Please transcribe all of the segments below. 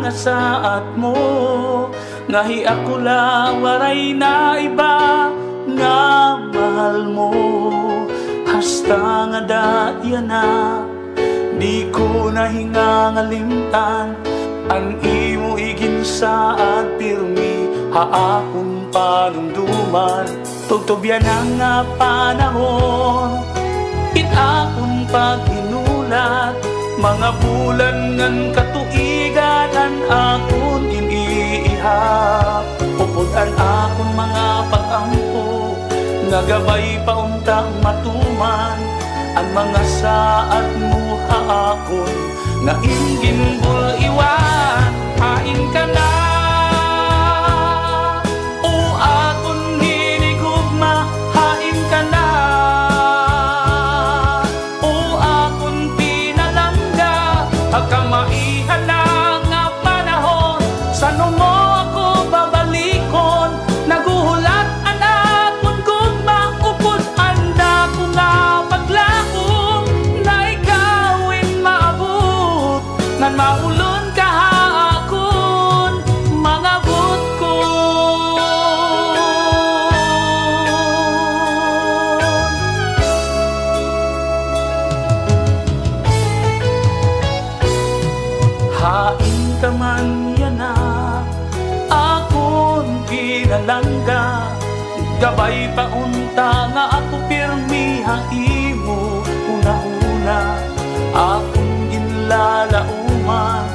nga saat mo. Ngahi ako la waray na iba nga mahal mo. Hasta nga daya na di ko nahingangalimtan ang imo igin saat pirmi haakong panumduman. Tugtubyan na nga panahon akong paghinulat, mga bulan ngan katuigan an akong iniihap. Pupudan akong mga pag-ampo, nagabay pauntang matuman ang mga saat mo haakon nga ingin bul-iwan. Hain ka na o akon hinigugma, hain ka na kamaihan na nga panahon. Sano mo ako babalikon, naguhulat anak kung gugma. Upod anda ko nga paglaong na ikawin maabot, ngan maulon ka haakon mga but ko. Hain ka man yan na akong pinalangga, gabay paunta nga ako pirmi haimo. Una-una akong ginlalauman,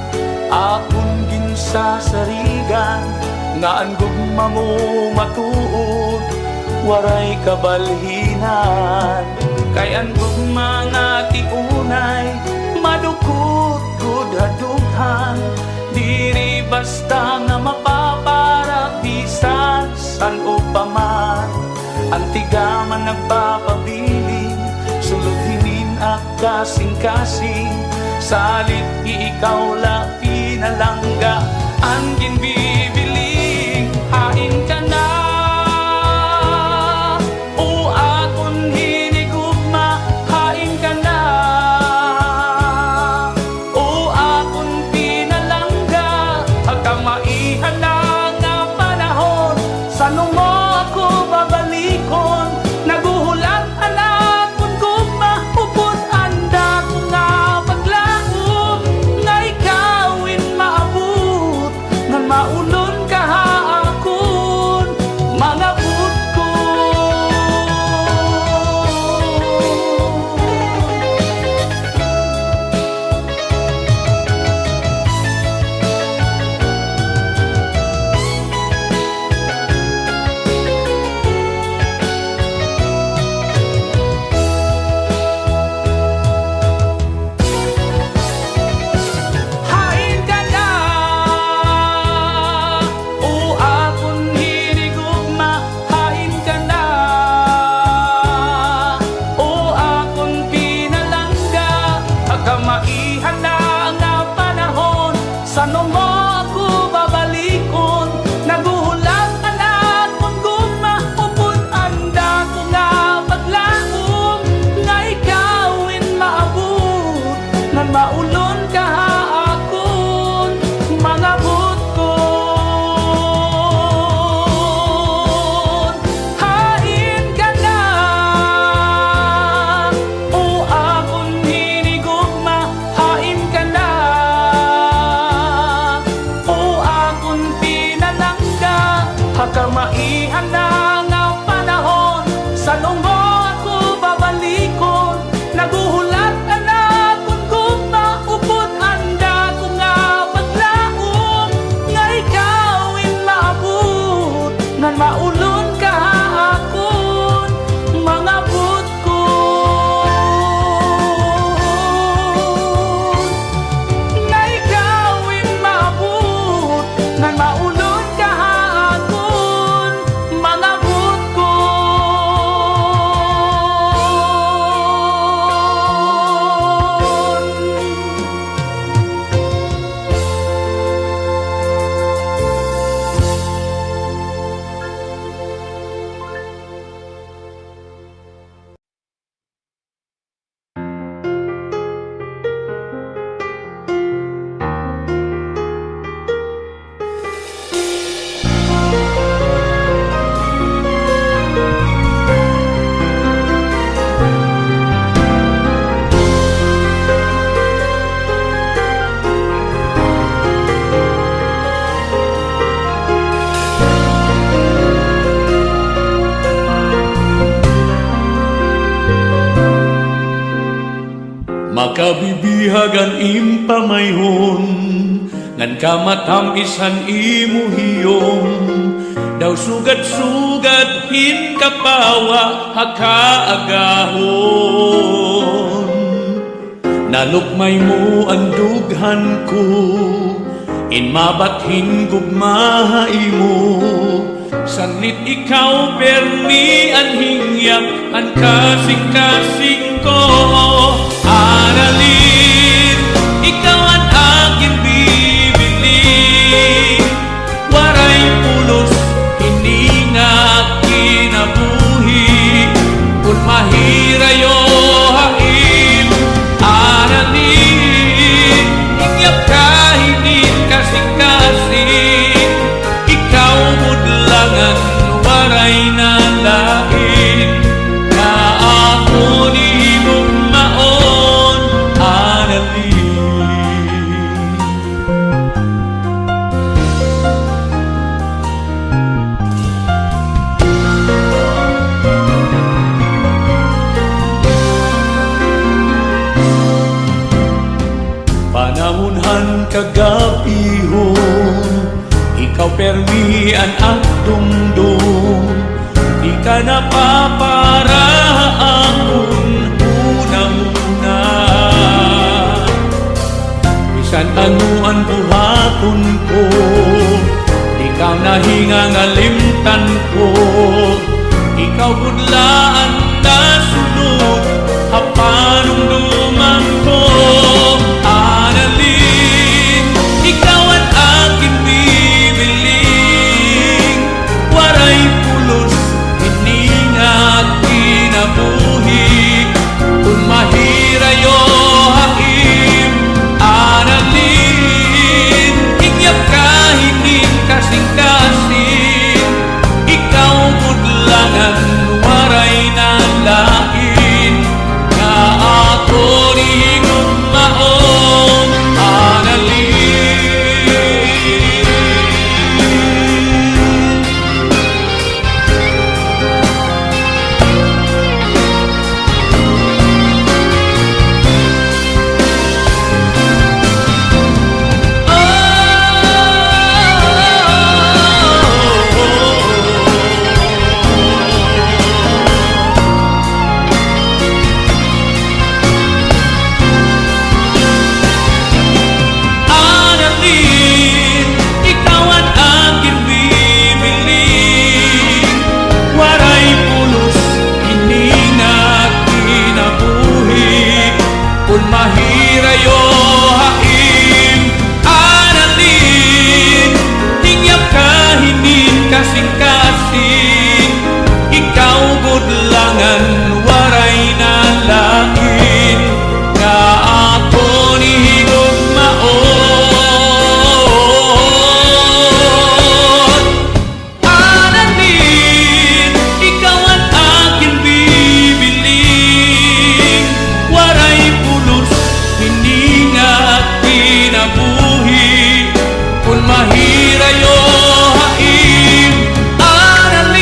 akong ginsasarigan, nga ang gugma mo matuod waray kabalhinan. Kay ang gugma nga tiunay madukot hadughan, diri basta nga mapapara bisan san upaman. Ang tigaman nagpapabiling, sulod hinin ak kasing-kasing, salit ikaw la pinalangga ang ginbibiling. Hain ka na o akon hinigugma, hain ka na kamaihan na nga panahon. Sano mo ako babalikon, naguhulat anak kung gugma. Upod anda ko nga paglaom nga ikawin maabot, ngan maulon ka haakon mga but ko. Kamaihan na nga panahon, sano mo ako babalikon, naguhulat anak kung gugma. Upod anda ko nga paglaom nga ikawin maabot, ngan maulon ka haakon mga but ko. Hain ka na o akon hain ka na o akon pinalangga, hakamaihan na nga panahon. Sano mo ako babalikon, naguhulat anak kung gugma. Upod anda ko nga paglaom nga ikawin maabot, ngan maulon ka haakon mga but ko. Ngan maulon ka haakon mga but ko. Pagkabibihagan impamayhon, ngan kamatamisan imuhiyong, daw sugad-sugad hin kapawa hakaagahon. Nalukmay mo ang dughan ko, in mabathin gugmahay mo, sanlit ikaw permi ang hingyap ang kasing-kasing ko. Aralin, ikaw ang aking bibili, waray pulos hininga kinabuhi, kung mahirayo haim. Aralin, hingyap ka hinin kasing-kasing, ikaw mudlangan waray na lain, na ako ni mong maon. Aralin, panahunhan kagapihon, ikaw permi ang agdumdum, di ka napapara akong una-una. Bisan ano ang buhaton ko, di ka nahinga ngalimtan ko, ikaw gudlaan na sunod hapanumduman ko. Aralin, ikaw ang aking bibiling, waray pulos hininga kinabuhi, kung mahirayo haim. Aralin, hingyap ka hinin kasing-kasing, ikaw gudlangan waray na lain, na ako ni gugmaon. Aralin, Aralin, ikaw ang aking bibiling, waray pulos hininga kinabuhi, kung mahirayo haim. Aralin, hingyap ka hinin kasing-kasing, ikaw gudlangan waray na lain, na ako ni gugmaon. Aralin, ikaw ang aking bibiling, waray pulos hininga kinabuhi, kung mahirayo haim. Aralin,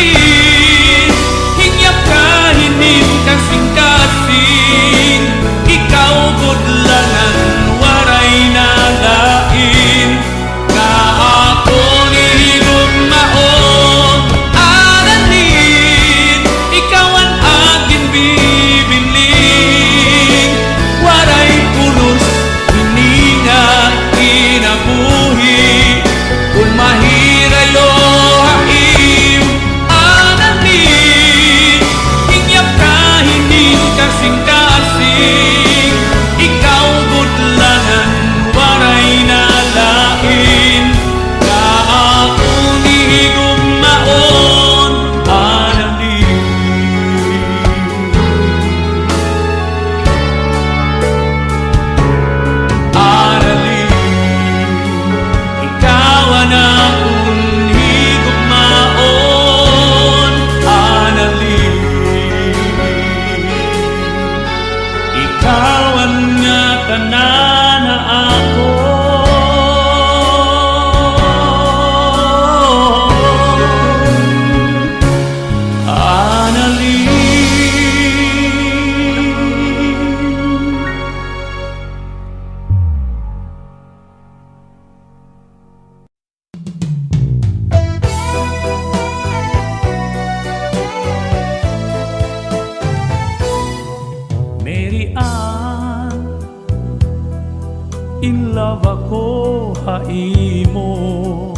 imo,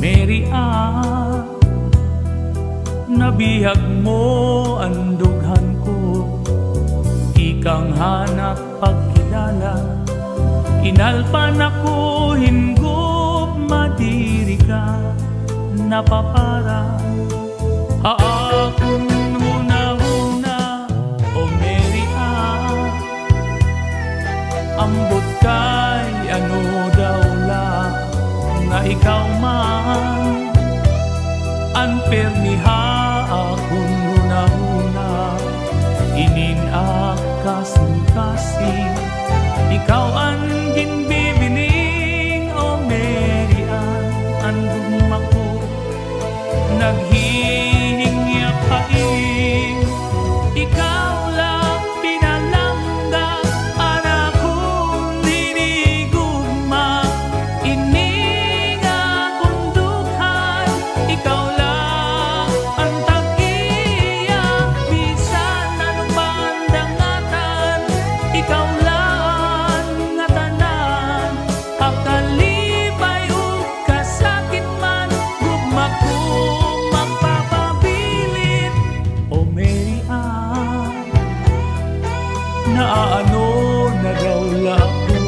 Mary Ann. Nabihag mo ang dughan ko, ikang hanap pagkilala. Inalpan ako hinggop, madiri ka napapara. Haakon huna-huna, o Mary Ann. Ambot kay ano daw la, nga ikaw man. Anpermiha akon huna-huna, ininak kasing-kasing. Ikaw ang ginbibining, o Mary Ann. Andun ako naghihingyap-haing, ikaw lang pinalangga, anak kong dinigugma. Ining akong dughan, ikaw lang ang tag-iya. Bisan anong bandangatan, ikaw lang nga tanan. Akalipay o kasakit man, gugma ko magpapabilit, o Mary Ann. Naano na daw lako,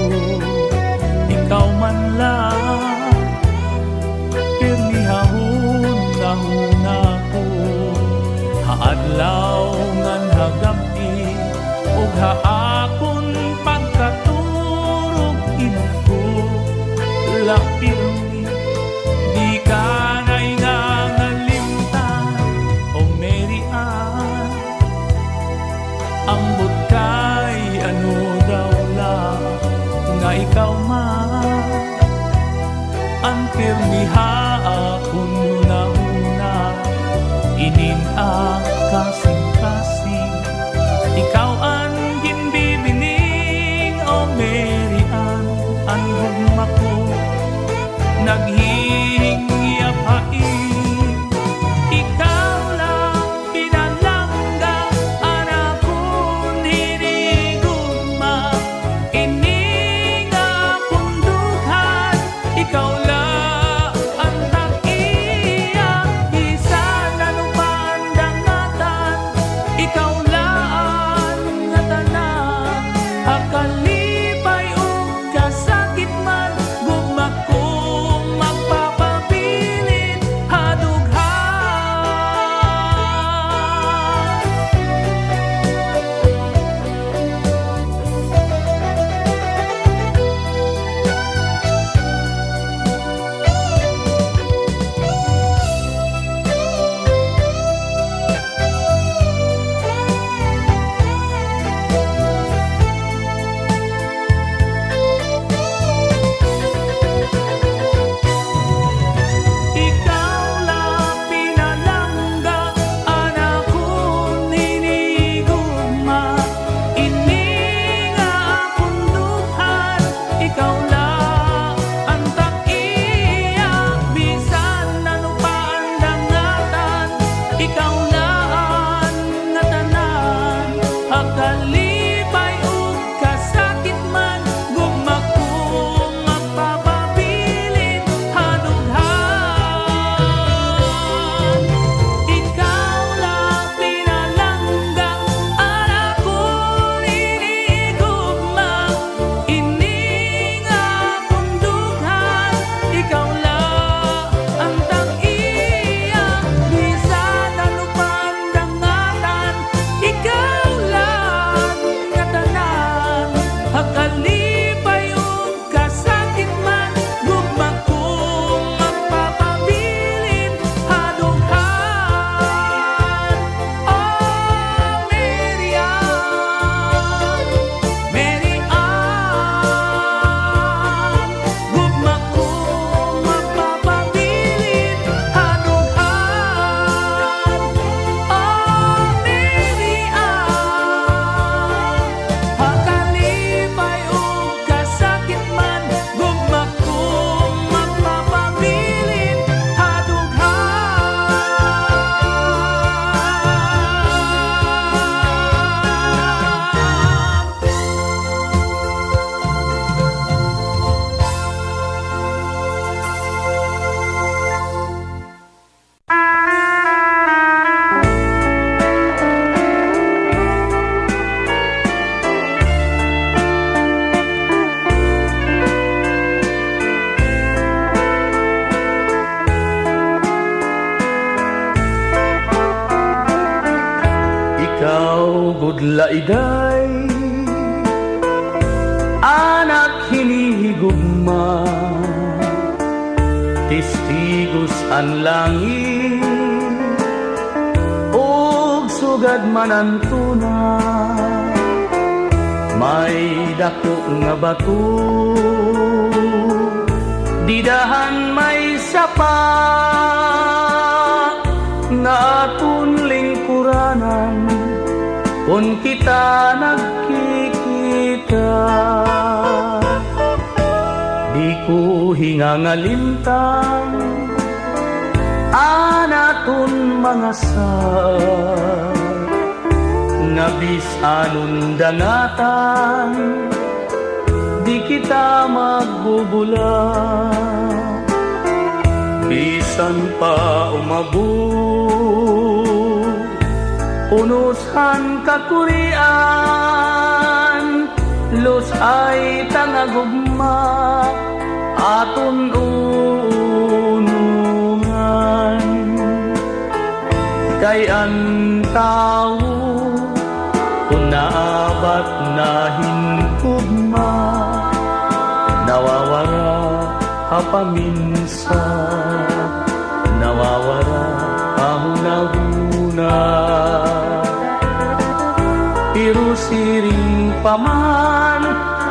ikaw man lang. Pirmihahon-nahuna ko, haadlaw ngan hagabi, ug haakon pagkaturog inuko. Lapirmi, di ka na'y nangalimtan, o Mary Ann. Ambot kay ano daw lang, nga ikaw man. Ang pirmiha akong huna-huna, ininak kasing-kasing. Ikaw ang ginbibining, o Mary Ann. Ang gugma ko naghihingyap-haing, ikaw lang pinalangga, anak kong hinigugma. Ining akong dughan, ikaw lang ang tag-iya. Bisan anong bandangatan, gudla iday anak hinihigugma, testigos ang langit ug sugad manantuna, may dako nga bato didahan may sapa nga aton lingkuranan kung kita nagkikita. Di ko hingangalintang anaton mga nga bisanon dangatan di kita magbubula. Bisan pa umabot unusan kakurian, los ay tangagugma aton unungan. Kay ang tao kung naabat na hinkugma, nawawara hapaminsa, nawawara ahunahuna. Pero siring paman,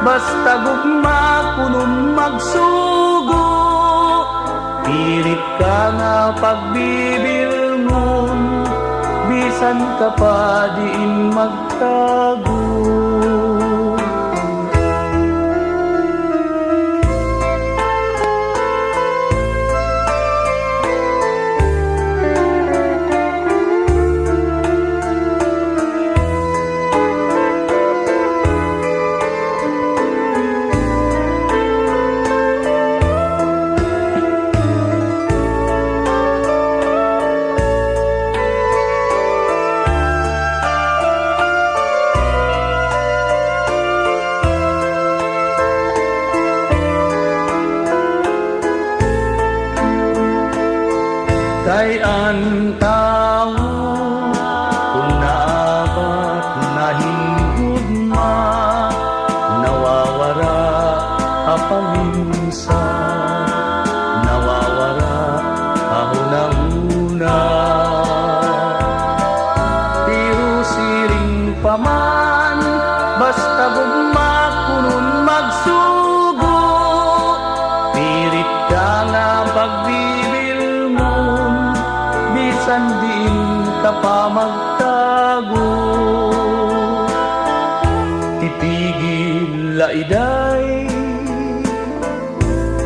basta gugma kunong magsugo, pirit ka nga pagbibilngon, bisan ka pa diin magtago. Kay ang tao kung naabat na hingugma, nawawara hapaminsa, nawawara ahunahuna. Pero siring paman, basta gugma kunong magsugo, pirit ka nga pagbibilngon, bisan din ka pa magtago. Tipigil laiday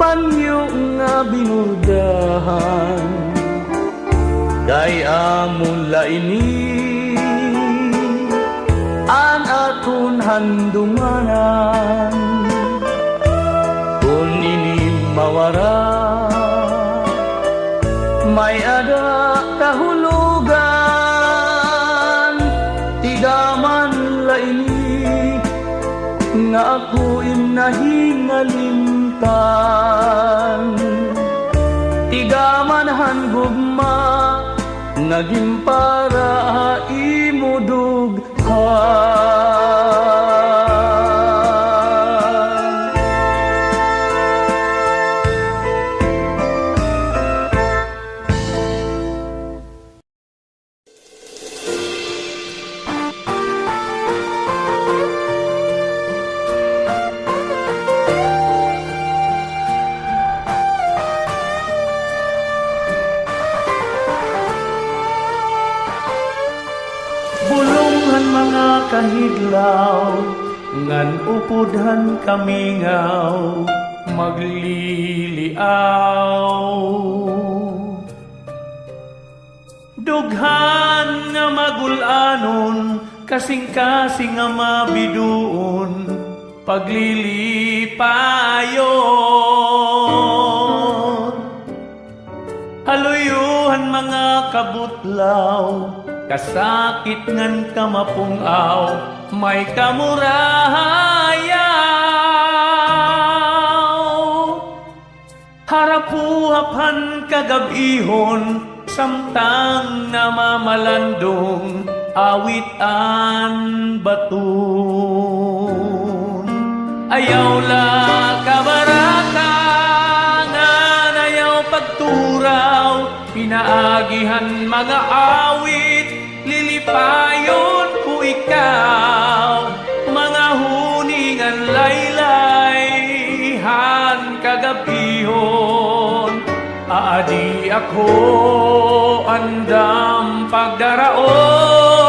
panyo nga binurdahan, kay amon laini an aton handunganan. Kung ini mawara may ada kahulugan, tigaman laini nga ako inahingalimtan. Tigaman hanggugma naging para imudughan. Bulunghan mga kahiglaw, ngan upudhan kamingaw, magliliaw. Dughan nga magulanon, kasing-kasing nga mabiduon, paglilipayon. Haluyuhan mga kabutlaw, kasakit ngan kamapungaw, may kamurahayaw. Harapuhapan kagabihon, samtang namamalandong, awitan batun. Ayaw la kabaraka nga nayaw pagturaw, pinaagihan mga awit, lilipayon ko ikaw. Mga huningan laylay, han kagabihon, aadi ako andam pagdaraon.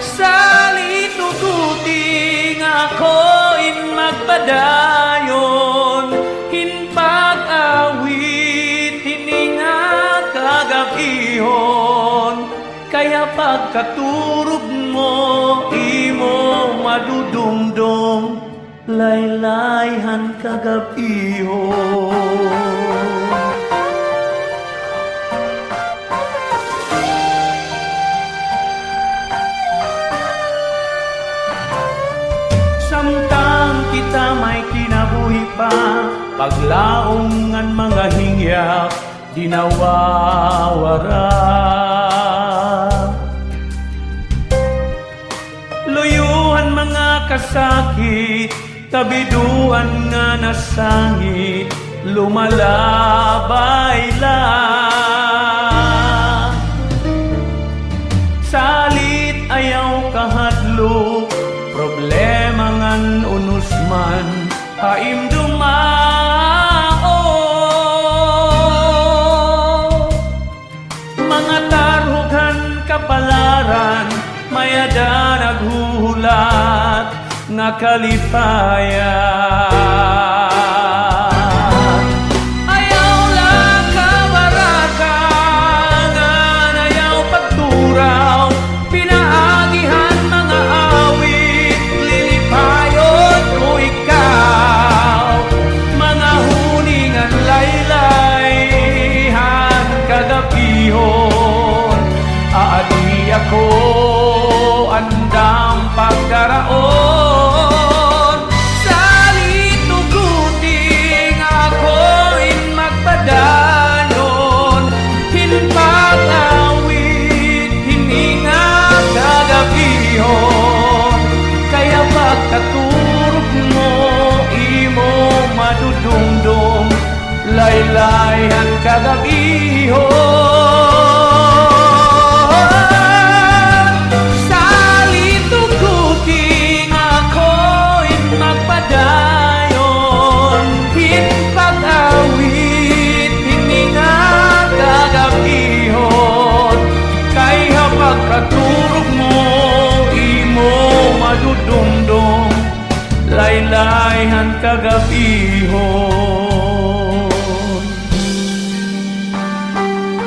Sa lituguting ako'y magpadayon, hinpag-awit, hininga kagabihon. Kaya pagkaturog mo, imo madudumdum, laylayhan kagabihon. Samtang kita may kinabuhi pa, paglaong ang mga hingyak di nawawara. Luyuhan mga kasakit, kabiduan nga nasangit, lumalabay lang. Salit ayaw kahadlok, problema ngan unusman, haim dumao. Mga tarhugan kapalaran, mayada naghuhulat nga kalipayan. Ayaw lang kabaraka nga nayaw pagturaw, pinaagihan mga awit, lilipayon ko ikaw. Mga huningan laylay, han kagabihon, aadi ako andam pagdaraon. Sa lituguting ako'y magpadayon, hinpag-awit, hininga kagabihon. Kaya pagkaturog mo, imo madudumdum, laylayhan kagabihon. Pagkaturog mo, imo madudumdum, laylayhan kagabihon.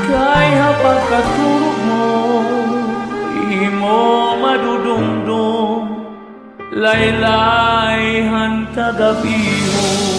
Kaya pagkaturog mo, imo madudumdum, laylayhan kagabihon.